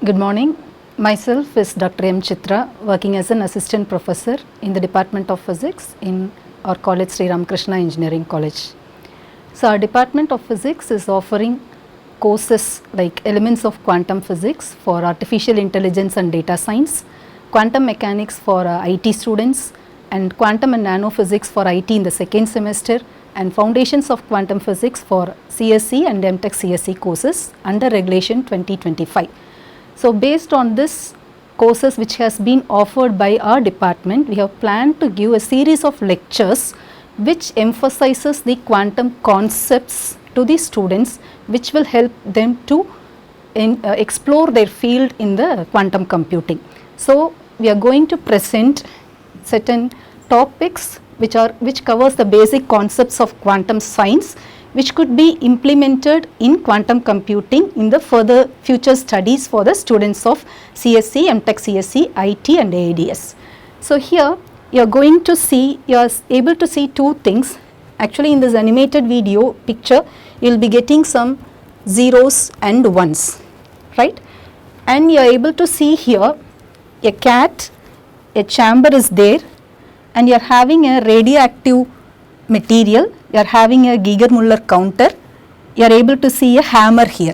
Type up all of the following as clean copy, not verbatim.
Good morning. Myself is Dr. M. Chitra, working as an assistant professor in the Department of Physics in our college, Sri Ramakrishna Engineering College. So our Department of Physics is offering courses like elements of quantum physics for artificial intelligence and data science, quantum mechanics for IT students, and quantum and nanophysics for IT in the second semester, and foundations of quantum physics for CSE and MTech CSE courses under regulation 2025. So based on this courses which has been offered by our department, we have planned to give a series of lectures which emphasizes the quantum concepts to the students, which will help them to explore their field in the quantum computing. So we are going to present certain topics which covers the basic concepts of quantum science, which could be implemented in quantum computing in the further future studies for the students of CSE, MTech CSE, IT and AADS. So here you are going to see, you are able to see two things. Actually in this animated video picture, you will be getting some zeros and ones, right? And you are able to see here a cat, a chamber is there, and you are having a radioactive material, you are having a Geiger-Müller counter, you are able to see a hammer here.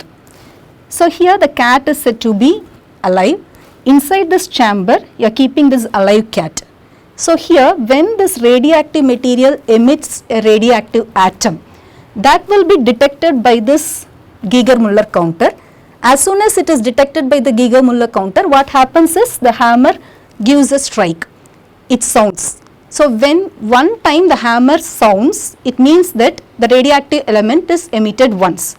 So here the cat is said to be alive. Inside this chamber you are keeping this alive cat. So here when this radioactive material emits a radioactive atom, that will be detected by this Geiger-Müller counter. As soon as it is detected by the Geiger-Müller counter, what happens is the hammer gives a strike, it sounds. So when one time the hammer sounds, it means that the radioactive element is emitted once.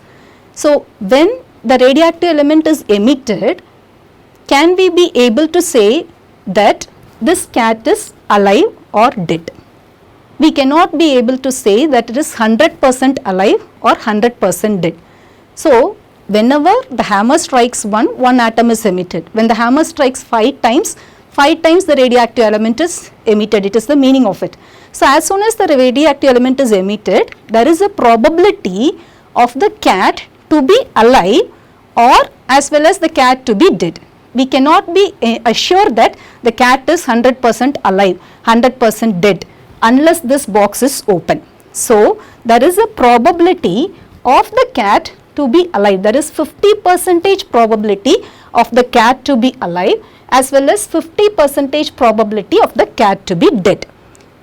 So when the radioactive element is emitted, can we be able to say that this cat is alive or dead? We cannot be able to say that it is 100% alive or 100% dead. So whenever the hammer strikes one atom is emitted. When the hammer strikes 5 times the radioactive element is emitted, it is the meaning of it. So as soon as the radioactive element is emitted, there is a probability of the cat to be alive or as well as the cat to be dead. We cannot be assured that the cat is 100% alive, 100% dead unless this box is open. So there is a probability of the cat to be alive. There is 50% probability of the cat to be alive as well as 50% probability of the cat to be dead.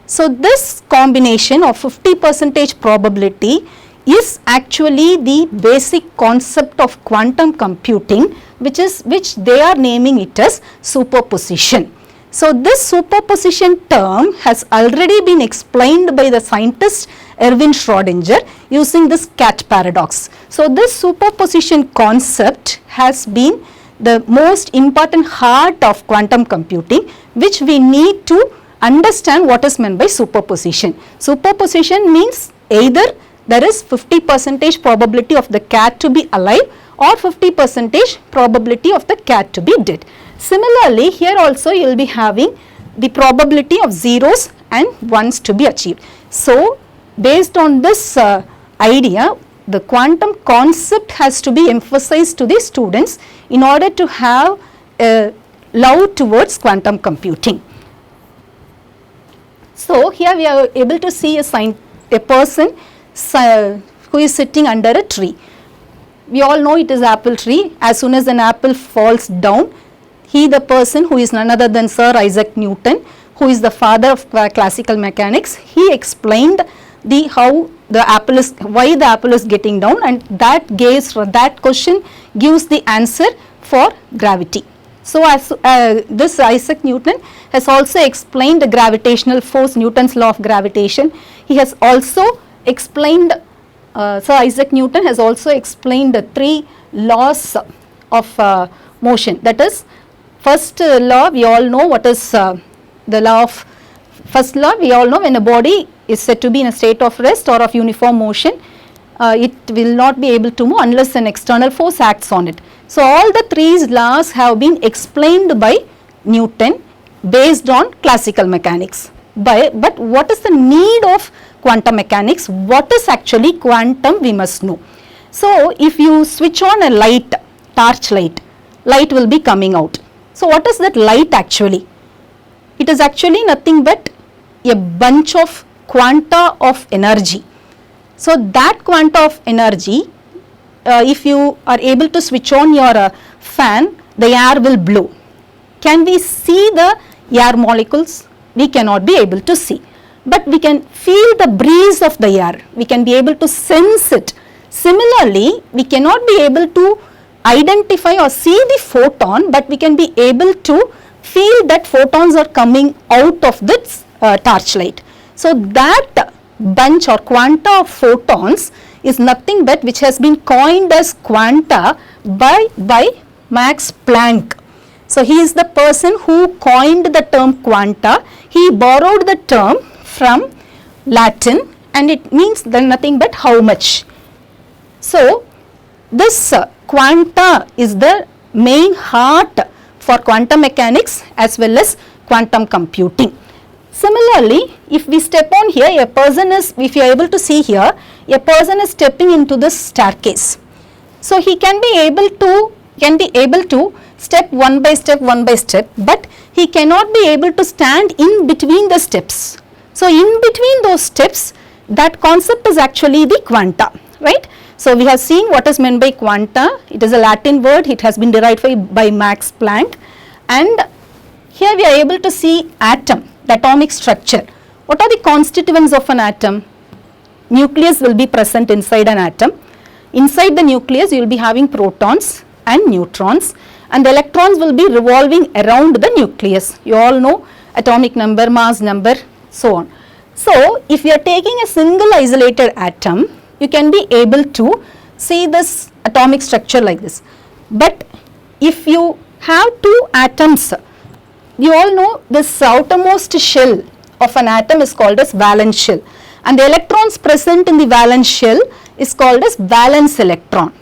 So this combination of 50% probability is actually the basic concept of quantum computing, which they are naming it as superposition. So this superposition term has already been explained by the scientist Erwin Schrödinger using this cat paradox. So this superposition concept has been the most important heart of quantum computing, which we need to understand what is meant by superposition. Superposition means either there is 50% probability of the cat to be alive or 50% probability of the cat to be dead. Similarly, here also you will be having the probability of zeros and ones to be achieved. So based on this idea, the quantum concept has to be emphasized to the students in order to have a love towards quantum computing. So here we are able to see a person who is sitting under a tree. We all know it is apple tree. As soon as an apple falls down, the person who is none other than Sir Isaac Newton, who is the father of classical mechanics, he explained why the apple is getting down, and that question gives the answer for gravity. So as this Isaac Newton has also explained the gravitational force, Newton's law of gravitation. He has also explained, Sir Isaac Newton has also explained the 3 laws of motion. That is, first law, we all know what is the law of, first law we all know, when a body is said to be in a state of rest or of uniform motion, it will not be able to move unless an external force acts on it. So all the 3 laws have been explained by Newton based on classical mechanics. But what is the need of quantum mechanics? What is actually quantum, we must know. So if you switch on a light, torch light, light will be coming out. So what is that light actually? It is actually nothing but a bunch of quanta of energy. So that quanta of energy, if you are able to switch on your fan, the air will blow. Can we see the air molecules? We cannot be able to see, but we can feel the breeze of the air. We can be able to sense it. Similarly, we cannot be able to identify or see the photon, but we can be able to feel that photons are coming out of this torchlight. So that bunch or quanta of photons is nothing but which has been coined as quanta by Max Planck. So he is the person who coined the term quanta. He borrowed the term from Latin and it means nothing but how much. So this quanta is the main heart for quantum mechanics as well as quantum computing. Similarly, if we step on here, a person is, if you are able to see here, a person is stepping into this staircase. So he can be able to step one by step, but he cannot be able to stand in between the steps. So in between those steps, that concept is actually the quanta, right? So we have seen what is meant by quanta. It is a Latin word. It has been derived by Max Planck. And here we are able to see atom, the atomic structure. What are the constituents of an atom? Nucleus will be present inside an atom. Inside the nucleus, you will be having protons and neutrons, and the electrons will be revolving around the nucleus. You all know atomic number, mass number, so on. So if you are taking a single isolated atom, you can be able to see this atomic structure like this. But if you have two atoms, you all know this outermost shell of an atom is called as valence shell, and the electrons present in the valence shell is called as valence electron,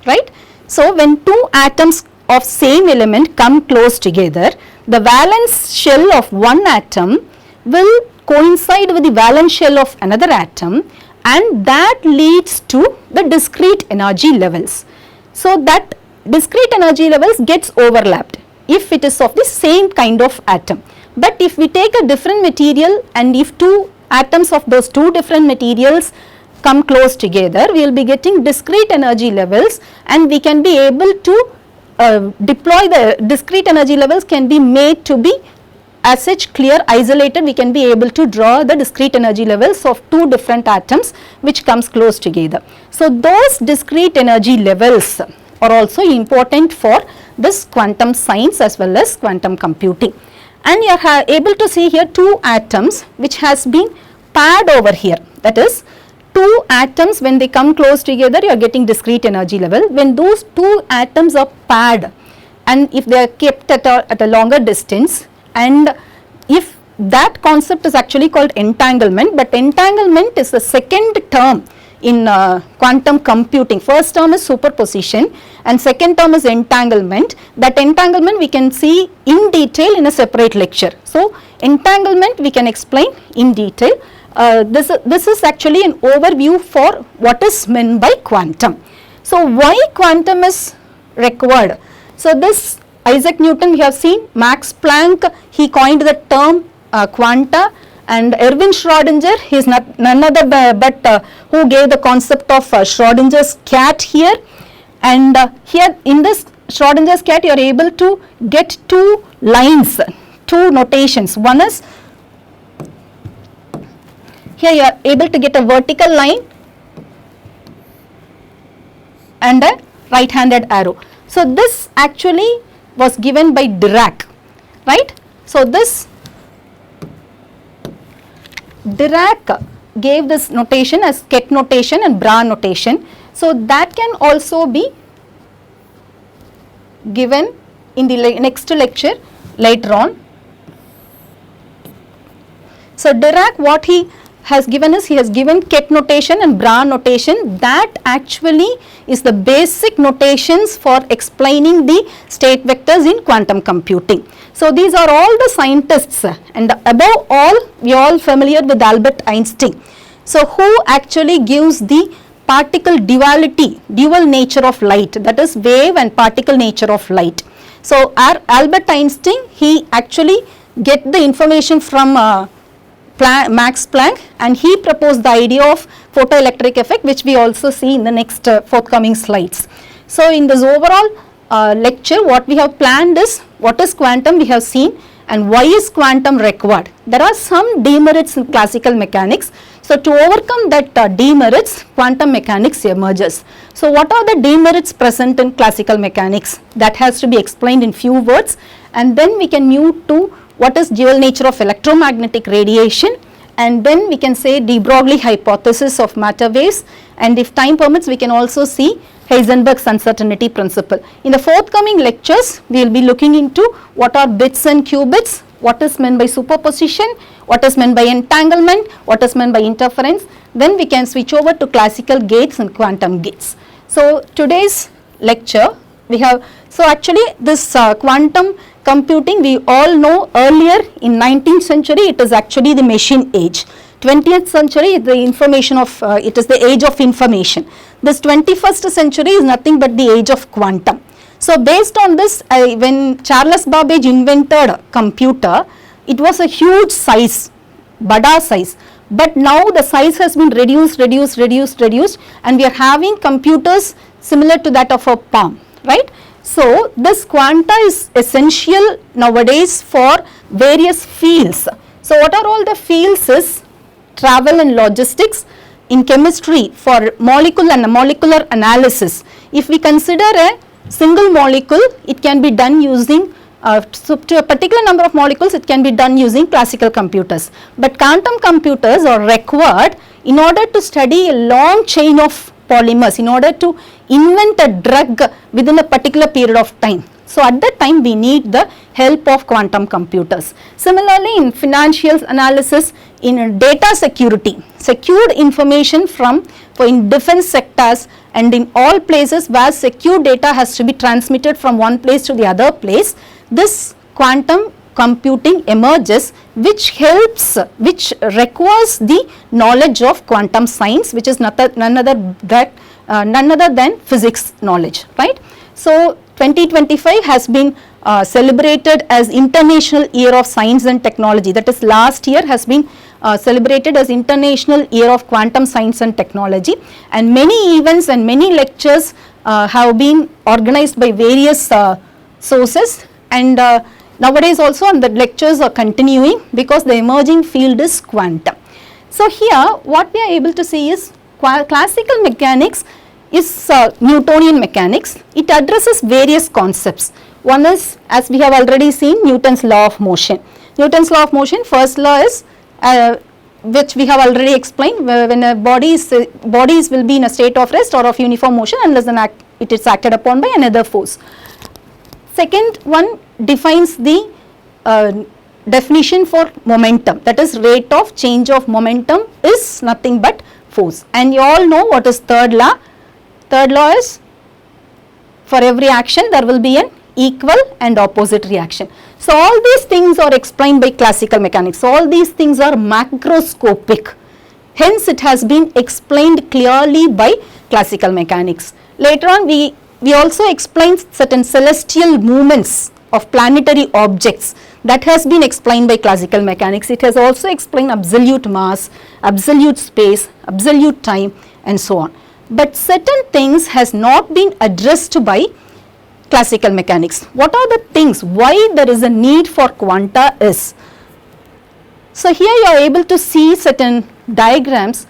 right? So when two atoms of same element come close together, the valence shell of one atom will coincide with the valence shell of another atom, and that leads to the discrete energy levels. So that discrete energy levels gets overlapped if it is of the same kind of atom. But if we take a different material and if two atoms of those two different materials come close together, we will be getting discrete energy levels, and we can be able to deploy the discrete energy levels can be made to be as such clear, isolated. We can be able to draw the discrete energy levels of two different atoms which comes close together. So those discrete energy levels are also important for this quantum science as well as quantum computing. And you are able to see here two atoms which has been paired over here. That is, two atoms, when they come close together, you are getting discrete energy level. When those two atoms are paired and if they are kept at a longer distance, and if that concept is actually called entanglement, but entanglement is the second term in quantum computing. First term is superposition and second term is entanglement. That entanglement we can see in detail in a separate lecture. So entanglement we can explain in detail. This is actually an overview for what is meant by quantum. So why quantum is required? So this Isaac Newton we have seen, Max Planck, he coined the term quanta, and Erwin Schrödinger, he is none other but who gave the concept of Schrödinger's cat here. And here in this Schrödinger's cat you are able to get two lines, two notations. One is, here you are able to get a vertical line and a right handed arrow. So this actually was given by Dirac, right? So this Dirac gave this notation as Ket notation and Bra notation. So that can also be given in the next lecture later on. So Dirac, what he has given is, he has given Ket notation and Bra notation. That actually is the basic notations for explaining the state vectors in quantum computing. So these are all the scientists, and above all we are all familiar with Albert Einstein. So who actually gives the particle duality, dual nature of light, that is wave and particle nature of light. So Albert Einstein, he actually get the information from Max Planck, and he proposed the idea of photoelectric effect, which we also see in the next forthcoming slides. So in this overall lecture, what we have planned is what is quantum we have seen and why is quantum required. There are some demerits in classical mechanics. So to overcome that demerits, quantum mechanics emerges. So what are the demerits present in classical mechanics? That has to be explained in few words, and then we can move to what is dual nature of electromagnetic radiation, and then we can say de Broglie hypothesis of matter waves, and if time permits we can also see Heisenberg's uncertainty principle. In the forthcoming lectures we will be looking into what are bits and qubits, what is meant by superposition, what is meant by entanglement, what is meant by interference. Then we can switch over to classical gates and quantum gates. So today's lecture we have, so actually this quantum computing, we all know earlier in 19th century it is actually the machine age. 20th century is the information of, it is the age of information. This 21st century is nothing but the age of quantum. So based on this, when Charles Babbage invented computer, it was a huge size, bada size. But now the size has been reduced, and we are having computers similar to that of a palm, right? So this quanta is essential nowadays for various fields. So what are all the fields is travel and logistics, in chemistry for molecule and molecular analysis. If we consider a single molecule, it can be done using so to a particular number of molecules it can be done using classical computers. But quantum computers are required in order to study a long chain of polymers, in order to invent a drug within a particular period of time. So at that time we need the help of quantum computers. Similarly in financial analysis, in data security, secured information for in defense sectors and in all places where secure data has to be transmitted from one place to the other place, this quantum computing emerges, which helps, which requires the knowledge of quantum science, which is none other than physics knowledge, right? So 2025 has been celebrated as International Year of Science and Technology. That is, last year has been celebrated as International Year of Quantum Science and Technology, and many events and many lectures have been organized by various sources, and nowadays also the lectures are continuing because the emerging field is quantum. So here what we are able to see is classical mechanics is Newtonian mechanics. It addresses various concepts. One is, as we have already seen, Newton's law of motion. Newton's law of motion, first law is which we have already explained, when a bodies will be in a state of rest or of uniform motion unless it is acted upon by another force. Second one defines the definition for momentum, that is rate of change of momentum is nothing but force, and you all know what is third law. Third law is for every action there will be an equal and opposite reaction. So all these things are explained by classical mechanics. All these things are macroscopic, hence it has been explained clearly by classical mechanics. Later on we also explained certain celestial movements of planetary objects, that has been explained by classical mechanics. It has also explained absolute mass, absolute space, absolute time, and so on. But certain things has not been addressed by classical mechanics. What are the things why there is a need for quanta is? So here you are able to see certain diagrams,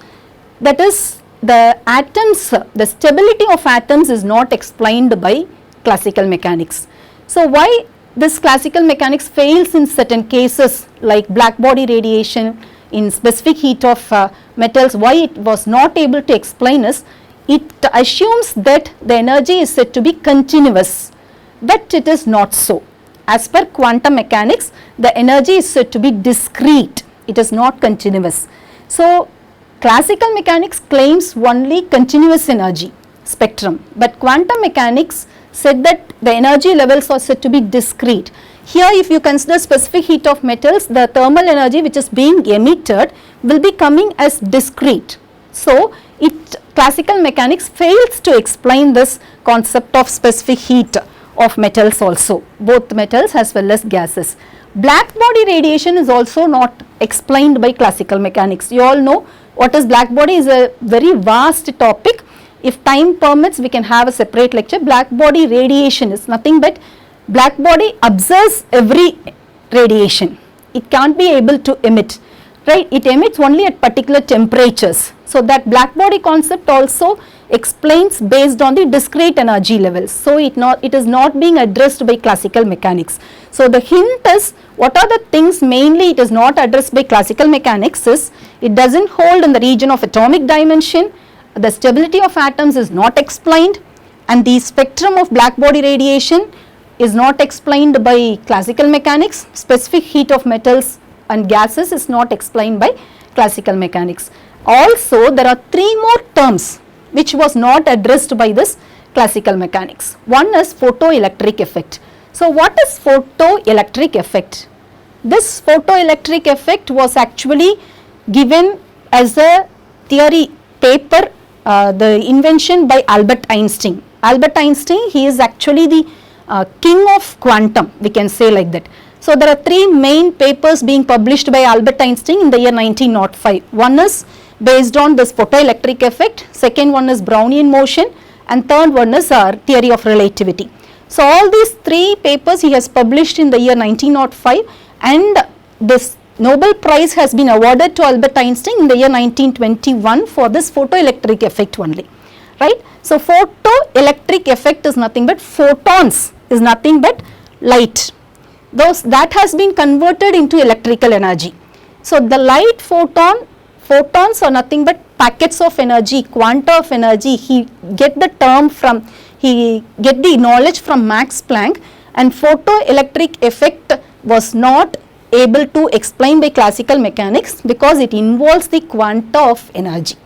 that is the atoms, the stability of atoms is not explained by classical mechanics. So why this classical mechanics fails in certain cases like black body radiation, in specific heat of metals, why it was not able to explain is, it assumes that the energy is said to be continuous, but it is not so. As per quantum mechanics, the energy is said to be discrete, it is not continuous. So classical mechanics claims only continuous energy spectrum, but quantum mechanics said that the energy levels are said to be discrete. Here if you consider specific heat of metals, the thermal energy which is being emitted will be coming as discrete. So it classical mechanics fails to explain this concept of specific heat of metals also, both metals as well as gases. Black body radiation is also not explained by classical mechanics. You all know what is black body is a very vast topic. If time permits, we can have a separate lecture. Black body radiation is nothing but black body absorbs every radiation. It can't be able to emit, right? It emits only at particular temperatures. So that black body concept also explains based on the discrete energy levels. So it is not being addressed by classical mechanics. So the hint is, what are the things mainly it is not addressed by classical mechanics is, it doesn't hold in the region of atomic dimension, the stability of atoms is not explained, and the spectrum of black body radiation is not explained by classical mechanics. Specific heat of metals and gases is not explained by classical mechanics. Also, there are three more terms which was not addressed by this classical mechanics. One is photoelectric effect. So, what is photoelectric effect? This photoelectric effect was actually given as a theory paper, the invention by Albert Einstein. Albert Einstein, he is actually the king of quantum, we can say like that. So, there are three main papers being published by Albert Einstein in the year 1905. One is based on this photoelectric effect, second one is Brownian motion, and third one is theory of relativity. So, all these three papers he has published in the year 1905, and this Nobel Prize has been awarded to Albert Einstein in the year 1921 for this photoelectric effect only, right. So, photoelectric effect is nothing but photons, is nothing but light. That has been converted into electrical energy. So, the light photons are nothing but packets of energy, quanta of energy. He get the knowledge from Max Planck, and photoelectric effect was not able to explain by classical mechanics because it involves the quanta of energy.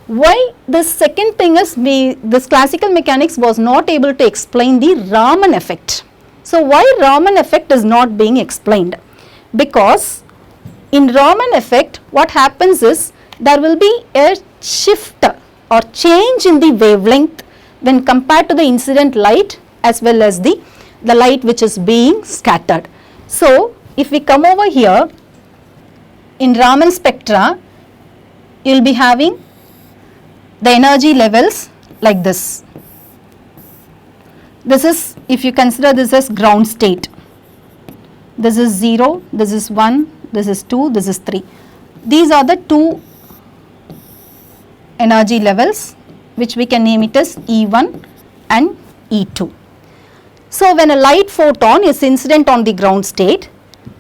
Why the second thing is, this classical mechanics was not able to explain the Raman effect. So, why Raman effect is not being explained? Because in Raman effect, what happens is, there will be a shift or change in the wavelength when compared to the incident light as well as the light which is being scattered. So, if we come over here in Raman spectra, you will be having the energy levels like this. This is, if you consider this as ground state, this is 0, this is 1, this is 2, this is 3. These are the two energy levels which we can name it as E1 and E2. So, when a light photon is incident on the ground state,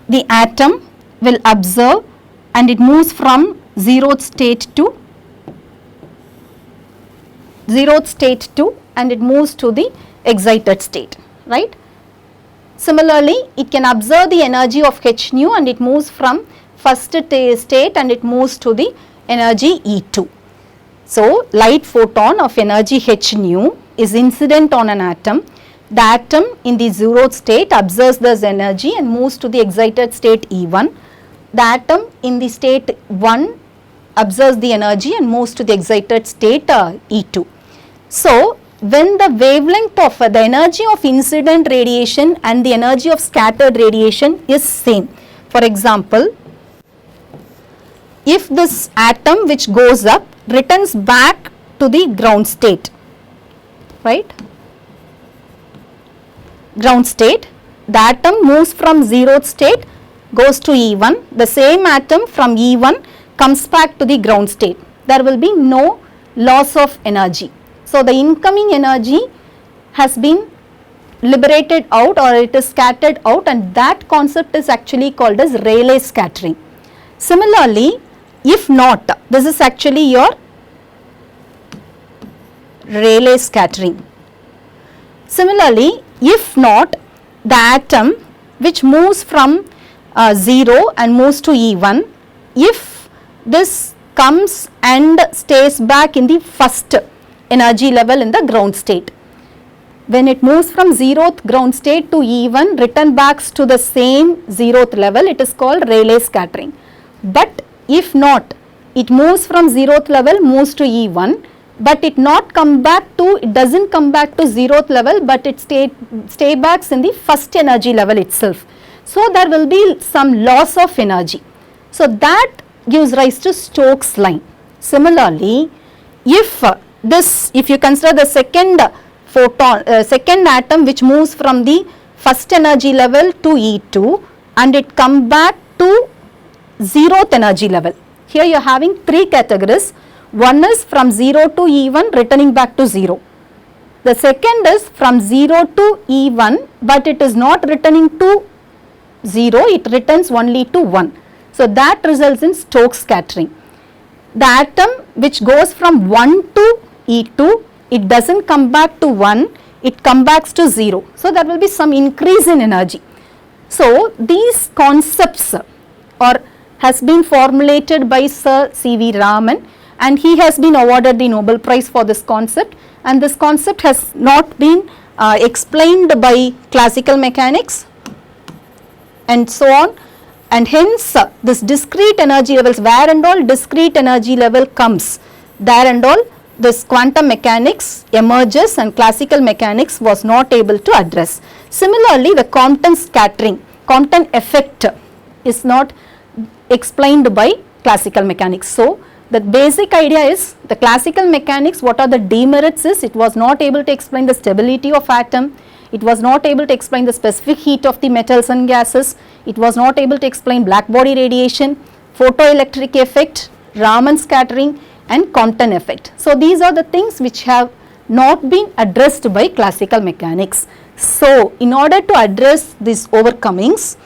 the atom will observe and it moves from zeroth state to and it moves to the excited state, right. Similarly, it can observe the energy of h nu and it moves from first state and it moves to the energy E2. So, light photon of energy h nu is incident on an atom. The atom in the zeroth state observes this energy and moves to the excited state E1. The atom in the state 1 observes the energy and moves to the excited state E2. So, when the wavelength of the energy of incident radiation and the energy of scattered radiation is same. For example, if this atom which goes up returns back to the ground state, right, ground state, the atom moves from zeroth state, goes to E1, the same atom from E1 comes back to the ground state. There will be no loss of energy. So, the incoming energy has been liberated out or it is scattered out, and that concept is actually called as Rayleigh scattering. Similarly, if not, this is actually your Rayleigh scattering. Similarly, if not, the atom which moves from 0 and moves to E1, if this comes and stays back in the first energy level in the ground state, when it moves from 0th ground state to E1, return back to the same 0th level, it is called Rayleigh scattering. But if not, it moves from 0th level, moves to E1, but it doesn't come back to 0th level, but it stay back in the first energy level itself. So there will be some loss of energy. So that gives rise to Stokes line. Similarly, if you consider the second atom which moves from the first energy level to E2 and it come back to 0th energy level. Here you are having three categories. One is from 0 to E1 returning back to 0. The second is from 0 to E1 but it is not returning to 0, it returns only to 1. So that results in Stokes scattering. The atom which goes from 1 to E2, it doesn't come back to 1, it comes back to 0. So there will be some increase in energy. So these concepts has been formulated by Sir C.V. Raman, and he has been awarded the Nobel Prize for this concept, and this concept has not been explained by classical mechanics and so on, and hence this discrete energy levels, where and all discrete energy level comes, there and all this quantum mechanics emerges and classical mechanics was not able to address. Similarly, the Compton scattering, Compton effect is not explained by classical mechanics. So the basic idea is the classical mechanics, what are the demerits is it was not able to explain the stability of atom, it was not able to explain the specific heat of the metals and gases, it was not able to explain black body radiation, photoelectric effect, Raman scattering and Compton effect. So these are the things which have not been addressed by classical mechanics. So in order to address these overcomings,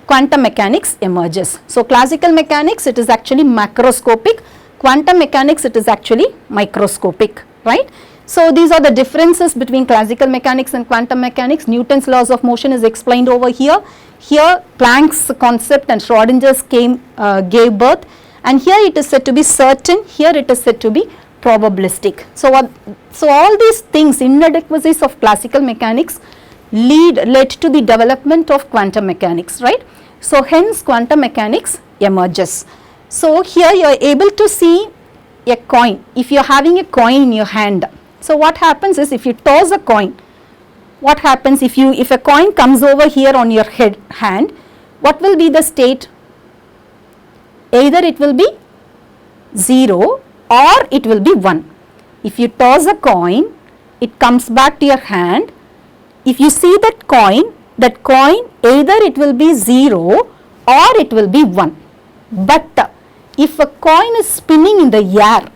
quantum mechanics emerges. So classical mechanics, it is actually macroscopic, quantum mechanics, it is actually microscopic, right. So these are the differences between classical mechanics and quantum mechanics. Newton's laws of motion is explained over here. Here Planck's concept and Schrodinger's gave birth, and here it is said to be certain, here it is said to be probabilistic. So all these things, inadequacies of classical mechanics led to the development of quantum mechanics, right. So hence quantum mechanics emerges. So here you are able to see a coin. If you are having a coin in your hand, so what happens is if you toss a coin, what happens if a coin comes over here on your hand, what will be the state? Either it will be 0 or it will be 1. If you toss a coin, it comes back to your hand. If you see that coin either it will be 0 or it will be 1. But if a coin is spinning in the air,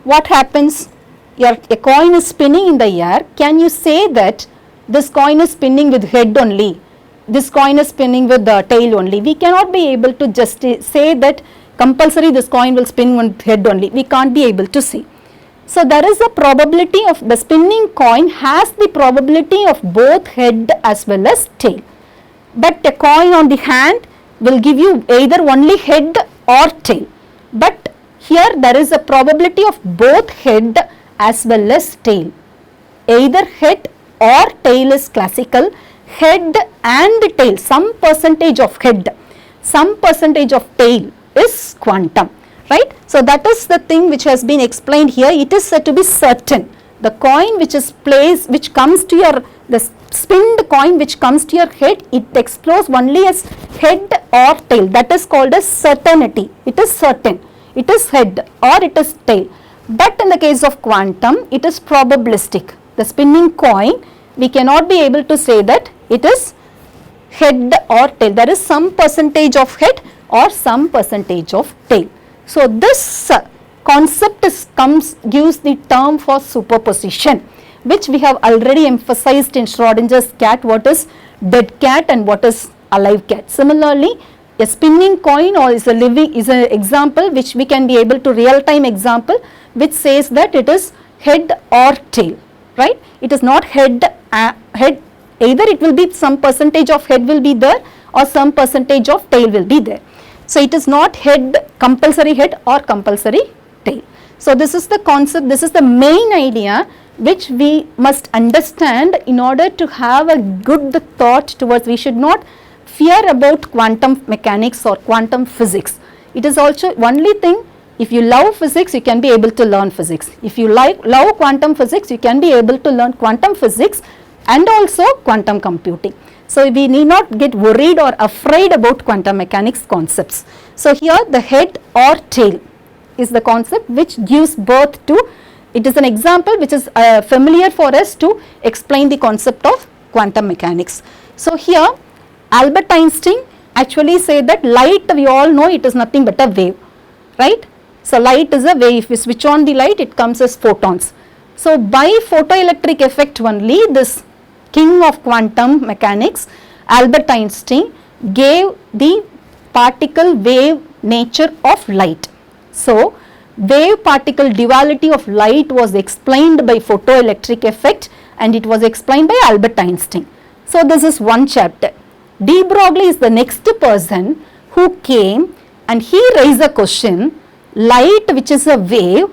what happens? A coin is spinning in the air. Can you say that this coin is spinning with head only, this coin is spinning with the tail only? We cannot be able to just say that compulsory this coin will spin with head only. We can't be able to say. So there is a probability of the spinning coin has the probability of both head as well as tail. But a coin on the hand will give you either only head or tail. But here there is a probability of both head as well as tail. Either head or tail is classical, head and tail, some percentage of head, some percentage of tail is quantum, right. So that is the thing which has been explained here. It is said to be certain. The coin which is placed, which comes to your, the spinned coin which comes to your head, it explodes only as head or tail. That is called as certainty. It is certain. It is head or it is tail. But in the case of quantum, it is probabilistic. The spinning coin, we cannot be able to say that it is head or tail. There is some percentage of head or some percentage of tail. So this concept gives the term for superposition, which we have already emphasized in Schrodinger's cat, what is dead cat and what is alive cat. Similarly, a spinning coin or is an example which we can be able to real time example which says that it is head or tail, right. It is not head, either it will be some percentage of head will be there or some percentage of tail will be there. So it is not head, compulsory head or compulsory tail. So this is the concept, this is the main idea which we must understand in order to have a good thought towards. We should not fear about quantum mechanics or quantum physics. It is also only thing, if you love physics, you can be able to learn physics. If you love quantum physics, you can be able to learn quantum physics and also quantum computing. So we need not get worried or afraid about quantum mechanics concepts. So here the head or tail is the concept which gives birth to, it is an example which is familiar for us to explain the concept of quantum mechanics. So here Albert Einstein actually said that light, we all know it is nothing but a wave, right? So light is a wave, if we switch on the light it comes as photons. So by photoelectric effect only, this king of quantum mechanics, Albert Einstein, gave the particle wave nature of light. So wave particle duality of light was explained by photoelectric effect and it was explained by Albert Einstein. So this is one chapter. De Broglie is the next person who came and he raised a question, light which is a wave,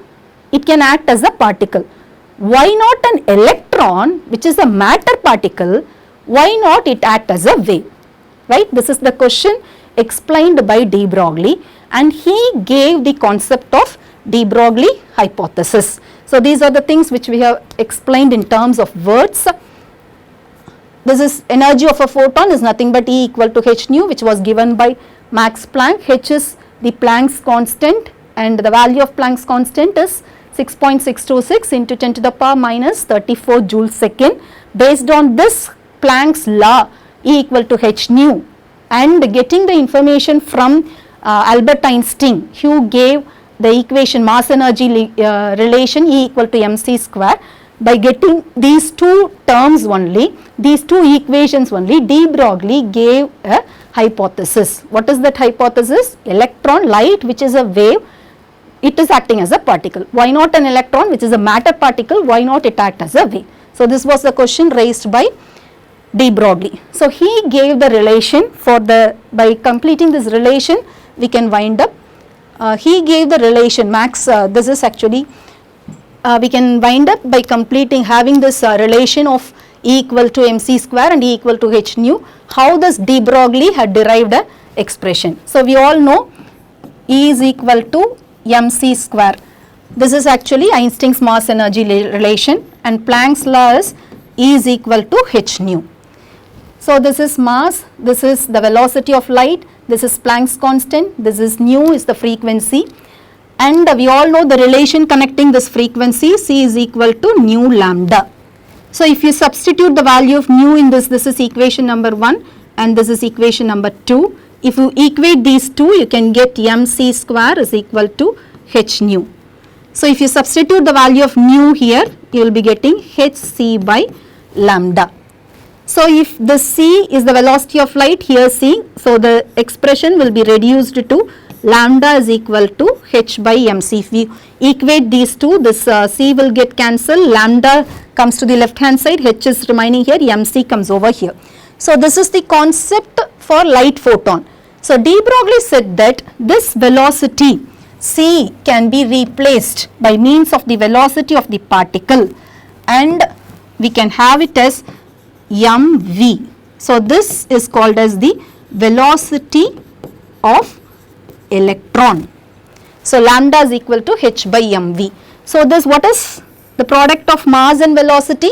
it can act as a particle. Why not an electron which is a matter particle, why not it act as a wave, right? This is the question explained by De Broglie and he gave the concept of De Broglie hypothesis. So these are the things which we have explained in terms of words. This is energy of a photon is nothing but E equal to h nu, which was given by Max Planck. H is the Planck's constant and the value of Planck's constant is 6.626 into 10 to the power minus 34 joules second. Based on this Planck's law, E equal to h nu, and getting the information from Albert Einstein, who gave the equation mass energy relation E equal to mc square. By getting these two terms only, these two equations only, De Broglie gave a hypothesis. What is that hypothesis? Electron, light which is a wave, it is acting as a particle. Why not an electron which is a matter particle, why not it act as a wave? So this was the question raised by De Broglie. So he gave the relation for the, by completing this relation we can wind up. He gave the relation Max, this is actually we can wind up by completing having this relation of E equal to mc square and E equal to h nu, how does De Broglie had derived a expression. So we all know E is equal to mc square. This is actually Einstein's mass energy relation and Planck's law is E is equal to h nu. So this is mass, this is the velocity of light, this is Planck's constant, this is nu is the frequency. And we all know the relation connecting this frequency, C is equal to nu lambda. So if you substitute the value of nu in this, this is equation number 1 and this is equation number 2. If you equate these two, you can get mc square is equal to h nu. So if you substitute the value of nu here, you will be getting hc by lambda. So if the c is the velocity of light, here c, so the expression will be reduced to lambda is equal to h by mc. If we equate these two, this c will get cancelled, lambda comes to the left hand side, h is remaining here, mc comes over here. So this is the concept for light photon. So De Broglie said that this velocity c can be replaced by means of the velocity of the particle and we can have it as mv. So this is called as the velocity of electron. So lambda is equal to h by mv. So this, what is the product of mass and velocity?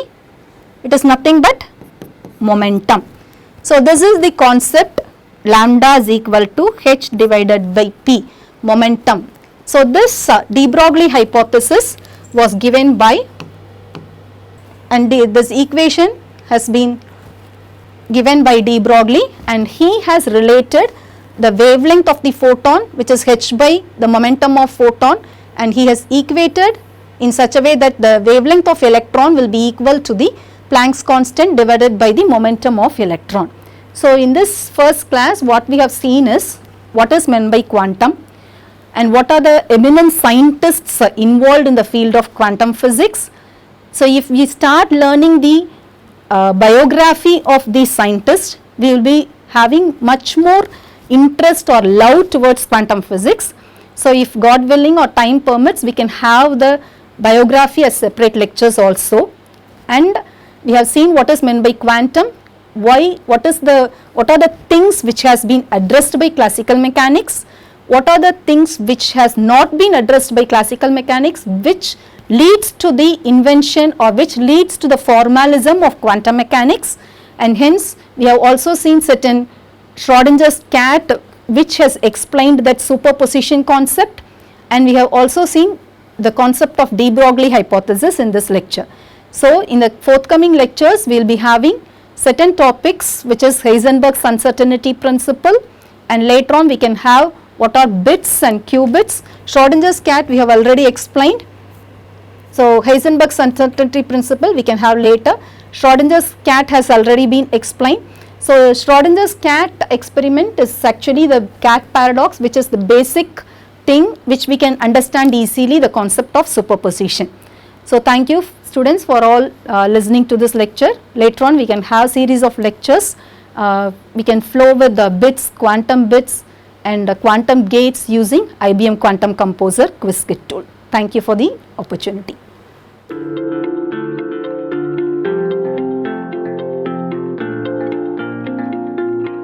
It is nothing but momentum. So this is the concept, lambda is equal to h divided by p, momentum. So this De Broglie hypothesis was given by, and this equation has been given by De Broglie and he has related the wavelength of the photon which is h by the momentum of photon and he has equated in such a way that the wavelength of electron will be equal to the Planck's constant divided by the momentum of electron. So in this first class what we have seen is what is meant by quantum and what are the eminent scientists involved in the field of quantum physics. So if we start learning the biography of these scientists, we will be having much more interest or love towards quantum physics. So if God willing or time permits, we can have the biography as separate lectures also. And we have seen what is meant by quantum, why, what are the things which has been addressed by classical mechanics, what are the things which has not been addressed by classical mechanics, which leads to the invention or which leads to the formalism of quantum mechanics, and hence we have also seen certain Schrodinger's cat which has explained that superposition concept, and we have also seen the concept of de Broglie hypothesis in this lecture. So, in the forthcoming lectures we will be having certain topics which is Heisenberg's uncertainty principle, and later on we can have what are bits and qubits. Schrodinger's cat we have already explained. So, Heisenberg's uncertainty principle we can have later. Schrodinger's cat has already been explained. So, Schrodinger's cat experiment is actually the cat paradox, which is the basic thing which we can understand easily, the concept of superposition. So, thank you students for all listening to this lecture. Later on we can have series of lectures, we can flow with the bits, quantum bits and quantum gates using IBM Quantum Composer quiz kit tool. Thank you for the opportunity.